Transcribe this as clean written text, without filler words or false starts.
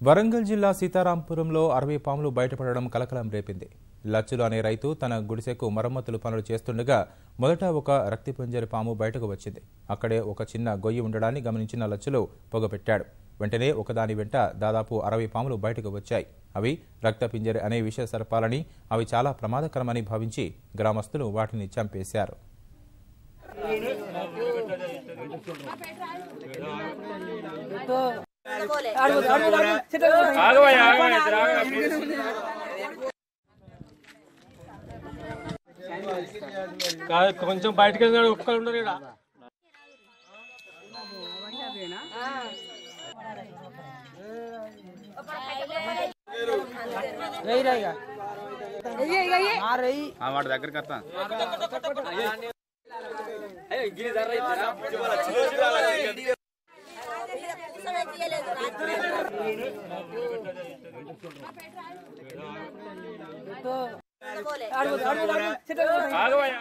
వరంగల్ జిల్లా సీతారాంపురంలో 60 పాములు బయటపడడం కలకలం రేపింది. లచ్చులు అనే రైతు తన గుడిసెకు మరమ్మతులు పనులు చేస్తుండగా మొదట ఒక రక్తిపంజరి పాము బయటకు వచ్చింది. అక్కడే ఒక చిన్న గొయ్యి ఉండడాన్ని గమనించిన లచ్చులు పొగపెట్టాడు. వెంటనే ఒకదాని వెంట దాదాపు 60 పాములు బయటకు వచ్చాయి. అవి రక్తపింజరి అనే విష సర్పాలని, అవి చాలా ప్రమాదకరమని భావించి గ్రామస్తులు వాటిని చంపేశారు. కొంచెం బయటకు వెళ్ళినాడు ఒక్కరు ఉండరు ఇక్కడ. వాడి దగ్గరికి వస్తా ఆగవయ్యా.